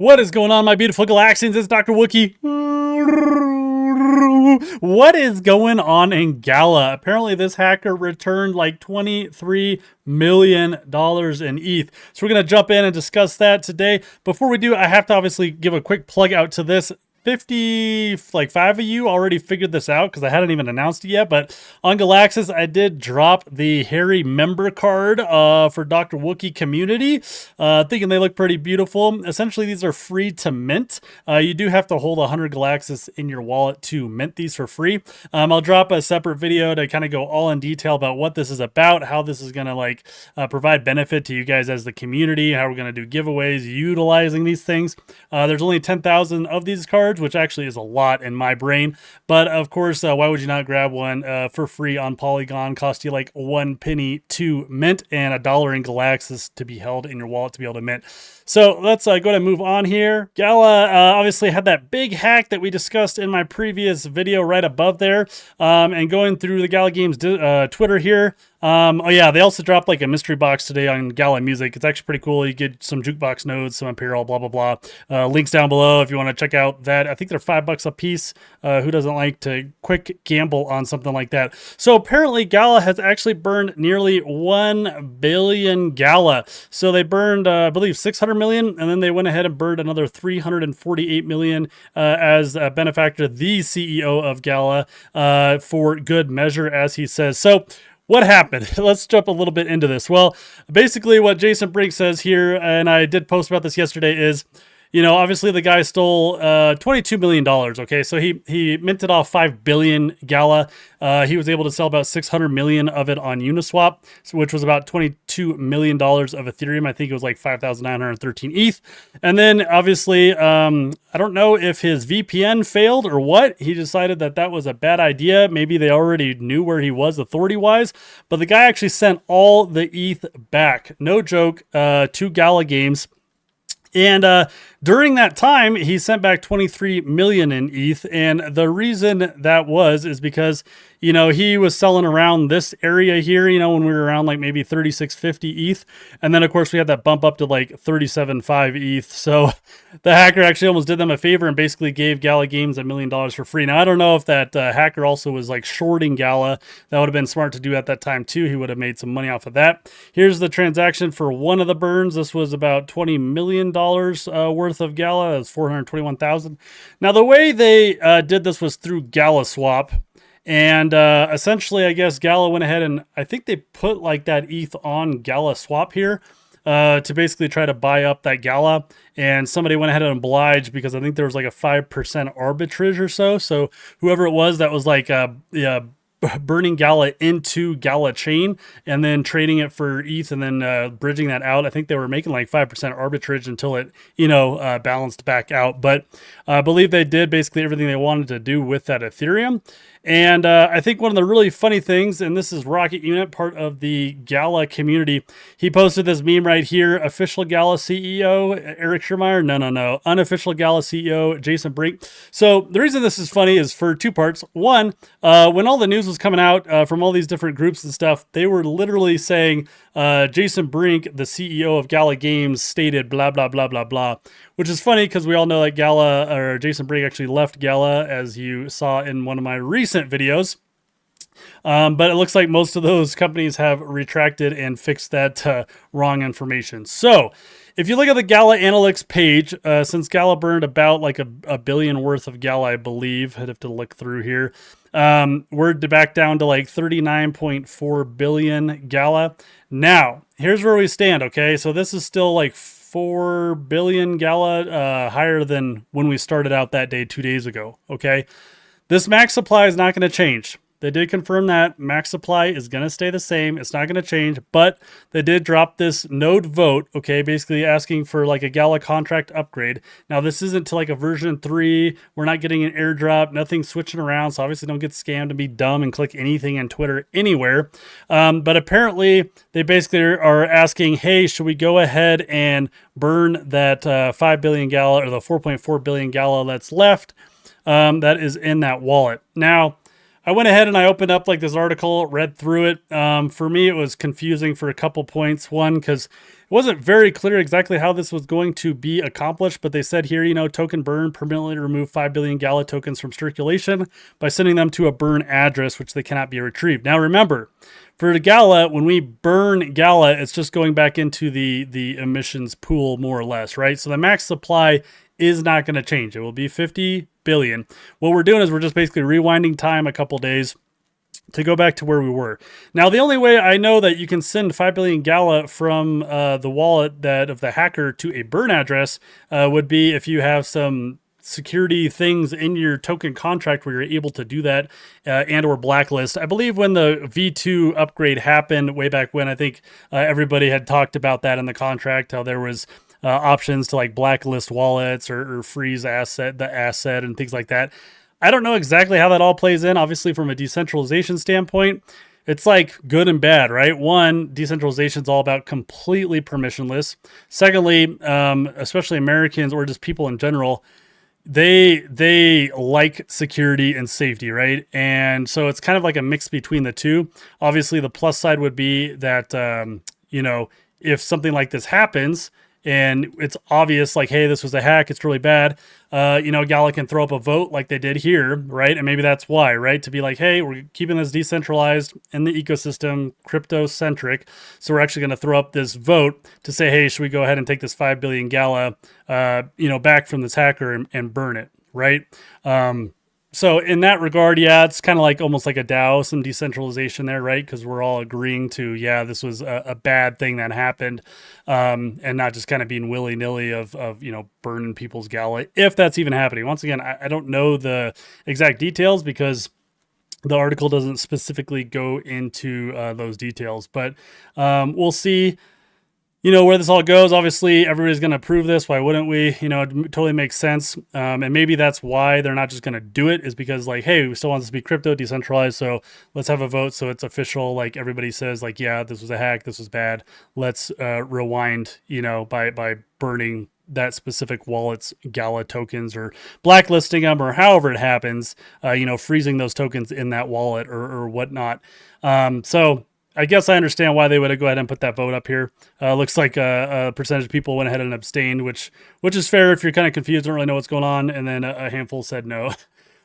What is going on, my beautiful galaxians? It's Dr. Wookiee. What is going on in Gala? Apparently, this hacker returned like $23 million in ETH. So we're going to jump in and discuss that today. Before we do, I have to obviously give a quick plug out to this. 55 of you already figured this out because I hadn't even announced it yet, but on Galaxis I did drop the Harry member card for Dr. Wookiee community, thinking they look pretty beautiful. Essentially, these are free to mint. You do have to hold 100 Galaxis in your wallet to mint these for free. I'll drop a separate video to kind of go all in detail about what this is about, how this is going to provide benefit to you guys as the community, how we're going to do giveaways utilizing these things. There's only 10,000 of these cards, which actually is a lot in my brain. But of course, why would you not grab one for free on Polygon? Cost you like 1 penny to mint and $1 in Galaxis to be held in your wallet to be able to mint. So let's go ahead and move on here. Gala obviously had that big hack that we discussed in my previous video right above there. And going through the Gala Games Twitter here. Oh yeah, they also dropped like a mystery box today on Gala Music. It's actually pretty cool. You get some jukebox nodes, some apparel, blah, blah, blah. Links down below if you want to check out that. I think they're $5 a piece. Who doesn't like to quick gamble on something like that? So apparently Gala has actually burned nearly 1 billion Gala. So they burned, I believe, 600 million, and then they went ahead and burned another 348 million as a benefactor, the CEO of Gala, for good measure, as he says. So what happened? Let's jump a little bit into this. Well, basically what Jason Brink says here, and I did post about this yesterday, is, you know, obviously the guy stole $22 million, okay? So he minted off 5 billion Gala. He was able to sell about 600 million of it on Uniswap, which was about $22 million of Ethereum. I think it was like 5,913 ETH. And then obviously, I don't know if his VPN failed or what. He decided that that was a bad idea. Maybe they already knew where he was authority-wise, but the guy actually sent all the ETH back. No joke, to Gala Games. And during that time, he sent back 23 million in ETH. And the reason that is because, you know, he was selling around this area here, you know, when we were around like maybe 3650 ETH. And then, of course, we had that bump up to like 37.5 ETH. So the hacker actually almost did them a favor and basically gave Gala Games $1 million for free. Now, I don't know if that hacker also was like shorting Gala. That would have been smart to do at that time, too. He would have made some money off of that. Here's the transaction for one of the burns. This was about $20 million worth of Gala. That's 421,000. Now, the way they did this was through Gala Swap. And essentially, I guess Gala went ahead and I think they put like that ETH on Gala Swap here to basically try to buy up that Gala. And somebody went ahead and obliged because I think there was like a 5% arbitrage or so. So whoever it was that was like burning Gala into galachain and then trading it for ETH and then bridging that out. I think they were making like 5% arbitrage until it, you know, balanced back out. But I believe they did basically everything they wanted to do with that Ethereum. And I think one of the really funny things, and this is Rocket Unit, part of the Gala community, he posted this meme right here. Official Gala CEO, Eric Schirmeyer. No. Unofficial Gala CEO, Jason Brink. So the reason this is funny is for two parts. One, when all the news was coming out from all these different groups and stuff, they were literally saying Jason Brink, the CEO of Gala Games, stated blah, blah, blah, blah, blah, which is funny because we all know that Jason Brink actually left Gala, as you saw in one of my recent videos. But it looks like most of those companies have retracted and fixed that wrong information. So if you look at the Gala Analytics page, since Gala burned about like a billion worth of Gala, I believe, I'd have to look through here. We're back down to like 39.4 billion Gala. Now, here's where we stand, okay? So this is still like 4 billion Gala, higher than when we started out that day 2 days ago, okay? This max supply is not going to change. They did confirm that max supply is going to stay the same. It's not going to change, but they did drop this node vote, okay, basically asking for like a Gala contract upgrade. Now, this isn't to like a version 3. We're not getting an airdrop, nothing switching around, so obviously don't get scammed and be dumb and click anything on Twitter anywhere. But apparently, they basically are asking, hey, should we go ahead and burn that 5 billion Gala or the 4.4 billion Gala that's left that is in that wallet? Now, I went ahead and I opened up like this article, read through it. For me, it was confusing for a couple points. One, because wasn't very clear exactly how this was going to be accomplished, but they said here, token burn, permanently remove 5 billion Gala tokens from circulation by sending them to a burn address, which they cannot be retrieved. Now, remember, for the Gala, when we burn Gala, it's just going back into the emissions pool, more or less, right? So the max supply is not going to change. It will be 50 billion. What we're doing is we're just basically rewinding time a couple days to go back to where we were. Now, the only way I know that you can send 5 billion Gala from the wallet of the hacker to a burn address would be if you have some security things in your token contract where you're able to do that and or blacklist. I believe when the V2 upgrade happened way back when, I think everybody had talked about that in the contract, how there was options to like blacklist wallets or freeze the asset and things like that. I don't know exactly how that all plays in. Obviously, from a decentralization standpoint, it's like good and bad, right? One, decentralization is all about completely permissionless. Secondly, especially Americans or just people in general, they like security and safety, right? And so it's kind of like a mix between the two. Obviously, the plus side would be that, if something like this happens, and it's obvious, like, hey, this was a hack, it's really bad, Gala can throw up a vote like they did here, right? And maybe that's why, right? To be like, hey, we're keeping this decentralized in the ecosystem, crypto-centric, so we're actually going to throw up this vote to say, hey, should we go ahead and take this 5 billion Gala, back from this hacker and burn it, right? So in that regard, yeah, it's kind of like almost like a DAO, some decentralization there, right? Because we're all agreeing to, yeah, this was a bad thing that happened, and not just kind of being willy-nilly of burning people's Gala, if that's even happening. Once again, I don't know the exact details because the article doesn't specifically go into those details, but we'll see. Where this all goes. Obviously, everybody's going to approve this. Why wouldn't we? It totally makes sense. And maybe that's why they're not just going to do it, is because, like, hey, we still want this to be crypto, decentralized, so let's have a vote so it's official. Like, everybody says, like, yeah, this was a hack, this was bad. Let's rewind, by burning that specific wallet's Gala tokens or blacklisting them or however it happens, freezing those tokens in that wallet or whatnot. So I guess I understand why they would go ahead and put that vote up here. Looks like a percentage of people went ahead and abstained, which is fair if you're kind of confused, don't really know what's going on, and then a handful said no.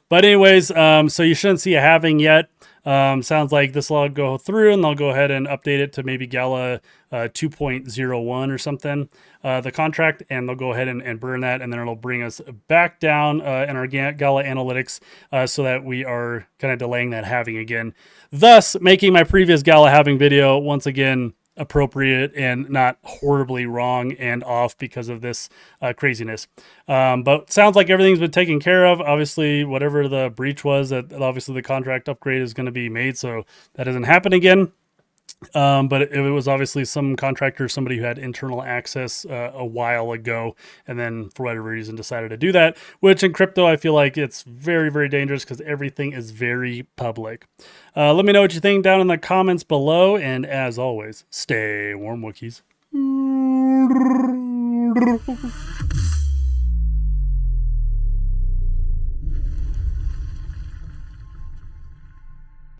But anyways, so you shouldn't see a halving yet. Sounds like this will go through, and they'll go ahead and update it to maybe Gala 2.01 or something, the contract, and they'll go ahead and burn that, and then it'll bring us back down in our Gala analytics so that we are kind of delaying that halving again, thus making my previous Gala halving video once again appropriate and not horribly wrong and off because of this craziness. But sounds like everything's been taken care of. Obviously, whatever the breach was, that obviously the contract upgrade is going to be made, so that doesn't happen again. But it was obviously some contractor, somebody who had internal access a while ago, and then for whatever reason decided to do that, which in crypto, I feel like it's very, very dangerous because everything is very public. Let me know what you think down in the comments below. And as always, stay warm, Wookiees.